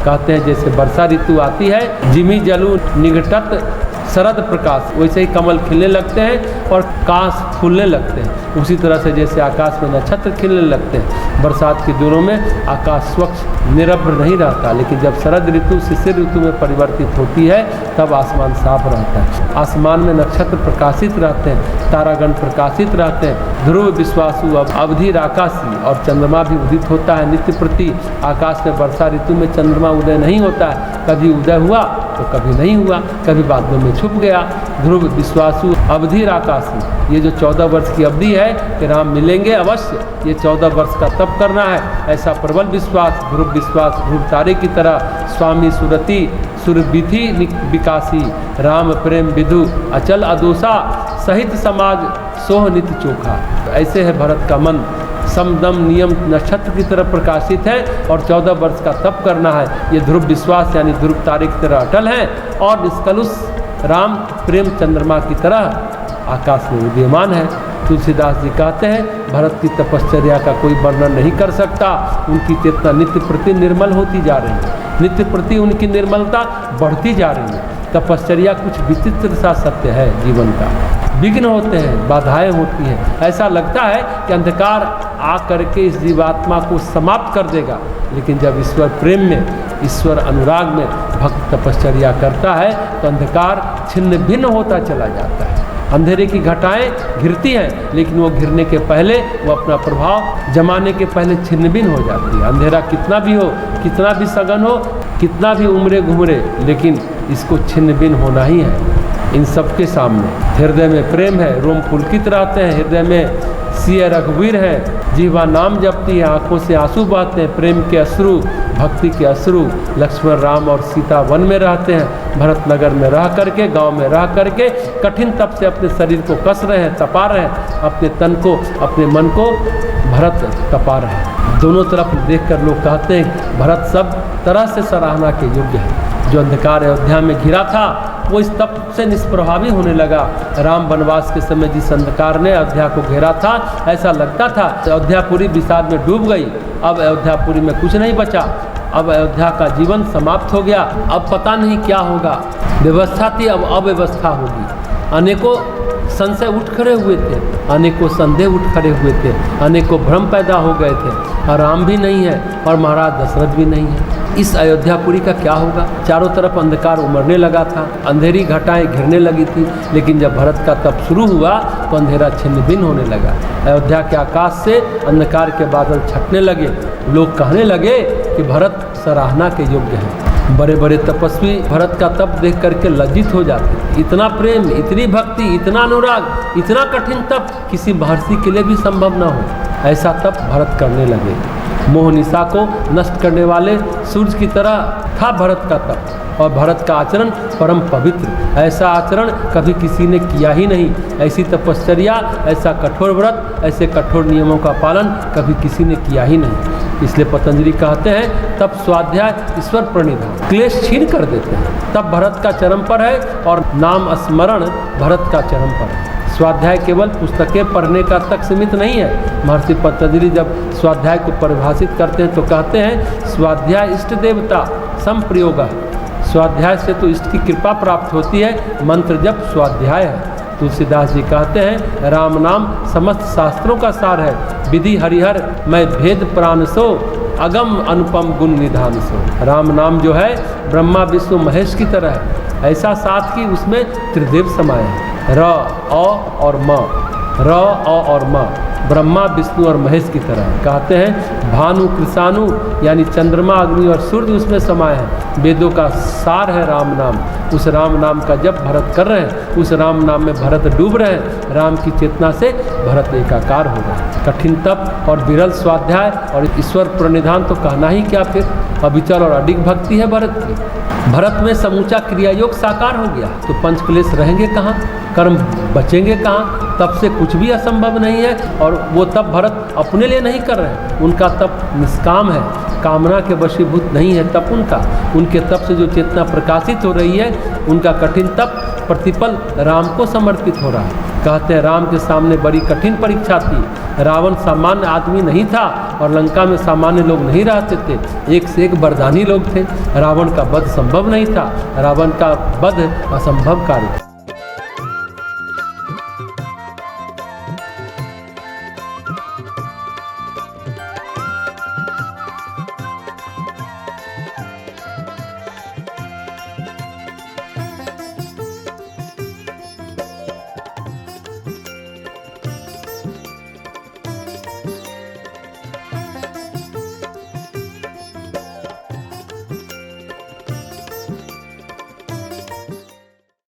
कहते हैं जैसे वर्षा ऋतु आती है, जिमी जलू निघटत शरद प्रकाश, वैसे ही कमल खिलने लगते हैं और काश फूलने लगते हैं। उसी तरह से जैसे आकाश में नक्षत्र खिलने लगते हैं, बरसात के दिनों में आकाश स्वच्छ निरभ्र नहीं रहता, लेकिन जब शरद ऋतु शिशिर ऋतु में परिवर्तित होती है तब आसमान साफ रहता है। आसमान में नक्षत्र प्रकाशित रहते हैं, तारागण प्रकाशित रहते हैं, ध्रुव विश्वासु अवधि राकाशी और चंद्रमा भी उदित होता है नित्य प्रति। आकाश में वर्षा ऋतु में चंद्रमा उदय नहीं होता है, कभी उदय हुआ तो कभी नहीं हुआ, कभी बादलों में छुप गया। ध्रुव विश्वासु अवधि राकाशी, ये जो 14 वर्ष की अवधि है कि राम मिलेंगे अवश्य, ये 14 वर्ष का तप करना है, ऐसा प्रबल विश्वास। ध्रुव विश्वास ध्रुव तारे की तरह, स्वामी सुरति सुरविधि विकासी, राम प्रेम विधु अचल अदोषा, सहित समाज सोह नित चोखा। ऐसे है भरत का मन, समदम नियम नक्षत्र की तरह प्रकाशित है और 14 वर्ष का तप करना है। ये ध्रुव विश्वास यानी ध्रुव तारे की तरह अटल है और निष्कलुष राम प्रेम चंद्रमा की तरह आकाश में विद्यमान है। तुलसीदास जी कहते हैं भरत की तपश्चर्या का कोई वर्णन नहीं कर सकता। उनकी चेतना नित्य प्रति निर्मल होती जा रही है, नित्य प्रति उनकी निर्मलता बढ़ती जा रही है। तपश्चर्या कुछ विचित्र सा सत्य है जीवन का, विघ्न होते हैं, बाधाएं होती हैं, ऐसा लगता है कि अंधकार आ करके इस जीवात्मा को समाप्त कर देगा, लेकिन जब ईश्वर प्रेम में, ईश्वर अनुराग में भक्त तपश्चर्या करता है तो अंधकार छिन्न भिन्न होता चला जाता है। अंधेरे की घटाएं घिरती हैं, लेकिन वो घिरने के पहले, वो अपना प्रभाव जमाने के पहले छिन्न भिन्न हो जाती है। अंधेरा कितना भी हो, कितना भी सघन हो, कितना भी उमरे घुमरे, लेकिन इसको छिन्न भिन्न होना ही है इन सबके सामने। हृदय में प्रेम है, रोम पुलकित रहते हैं, हृदय में सिय रघुवीर है, जीवा नाम जपती है, आंखों से आंसू बहते हैं, प्रेम के अश्रु, भक्ति के अश्रु। लक्ष्मण राम और सीता वन में रहते हैं, भरत नगर में रह करके, गांव में रह करके कठिन तप से अपने शरीर को कस रहे हैं, तपा रहे हैं, अपने तन को, अपने मन को भरत तपा रहे हैं। दोनों तरफ देखकर लोग कहते हैं भरत सब तरह से सराहना के योग्य है। जो अंधकार अयोध्या में घिरा था वो इस तप से निष्प्रभावी होने लगा। राम वनवास के समय जिस अंधकार ने अयोध्या को घेरा था, ऐसा लगता था अयोध्यापुरी विषाद में डूब गई, अब अयोध्यापुरी में कुछ नहीं बचा, अब अयोध्या का जीवन समाप्त हो गया, अब पता नहीं क्या होगा। व्यवस्था थी, अब अव्यवस्था होगी। अनेकों संशय उठ खड़े हुए थे, अनेकों संदेह उठ खड़े हुए थे, अनेकों भ्रम पैदा हो गए थे। और राम भी नहीं है और महाराज दशरथ भी नहीं है, इस अयोध्यापुरी का क्या होगा। चारों तरफ अंधकार उमड़ने लगा था, अंधेरी घटाएं घिरने लगी थी, लेकिन जब भरत का तप शुरू हुआ तो अंधेरा छिन्न भिन्न होने लगा। अयोध्या के आकाश से अंधकार के बादल छटने लगे। लोग कहने लगे कि भरत सराहना के योग्य है। बड़े बड़े तपस्वी भरत का तप देख करके लज्जित हो जाते। इतना प्रेम, इतनी भक्ति, इतना अनुराग, इतना कठिन तप किसी महर्षि के लिए भी संभव न हो। ऐसा तप भरत करने लगे। मोह निशा को नष्ट करने वाले सूर्य की तरह था भरत का तप, और भरत का आचरण परम पवित्र। ऐसा आचरण कभी किसी ने किया ही नहीं। ऐसी तपश्चर्या, ऐसा कठोर व्रत, ऐसे कठोर नियमों का पालन कभी किसी ने किया ही नहीं। इसलिए पतंजलि कहते हैं तप स्वाध्याय ईश्वर प्रणिधान, क्लेश छीन कर देते हैं। तब भरत का चरम पर है और नाम स्मरण भरत का चरम पर है। स्वाध्याय केवल पुस्तकें पढ़ने का तक सीमित नहीं है। महर्षि पतंजलि जब स्वाध्याय को परिभाषित करते हैं तो कहते हैं स्वाध्याय इष्ट देवता संप्रयोग। स्वाध्याय से तो इष्ट की कृपा प्राप्त होती है, मंत्र जप स्वाध्याय है। तुलसीदास जी कहते हैं राम नाम समस्त शास्त्रों का सार है, विधि हरिहर मैं भेद प्राण सो, अगम अनुपम गुण निधान सो। राम नाम जो है ब्रह्मा विष्णु महेश की तरह है, ऐसा साथ कि उसमें त्रिदेव समाये हैं, र, अ और म। र, अ और म ब्रह्मा विष्णु और महेश की तरह है। कहते हैं भानु कृषाणु यानी चंद्रमा अग्नि और सूर्य उसमें समाये हैं। वेदों का सार है राम नाम। उस राम नाम का जब भरत कर रहे हैं, उस राम नाम में भरत डूब रहे हैं। राम की चेतना से भरत एकाकार हो रहा है। कठिन तप और विरल स्वाध्याय और ईश्वर प्रणिधान तो कहना ही क्या फिर। अविचल और अडिग भक्ति है भरत की। भरत में समूचा क्रियायोग साकार हो गया, तो पंचक्लेश रहेंगे कहाँ, कर्म बचेंगे कहाँ। तप से कुछ भी असंभव नहीं है। और वो तप भरत अपने लिए नहीं कर रहे हैं, उनका तप निष्काम है, कामना के वशीभूत नहीं है तप उनका। उनके तप से जो चेतना प्रकाशित हो रही है, उनका कठिन तप प्रतिपल राम को समर्पित हो रहा है। कहते हैं राम के सामने बड़ी कठिन परीक्षा थी। रावण सामान्य आदमी नहीं था और लंका में सामान्य लोग नहीं रहते थे, एक से एक वरदानी लोग थे। रावण का वध संभव नहीं था, रावण का वध असंभव कार्य।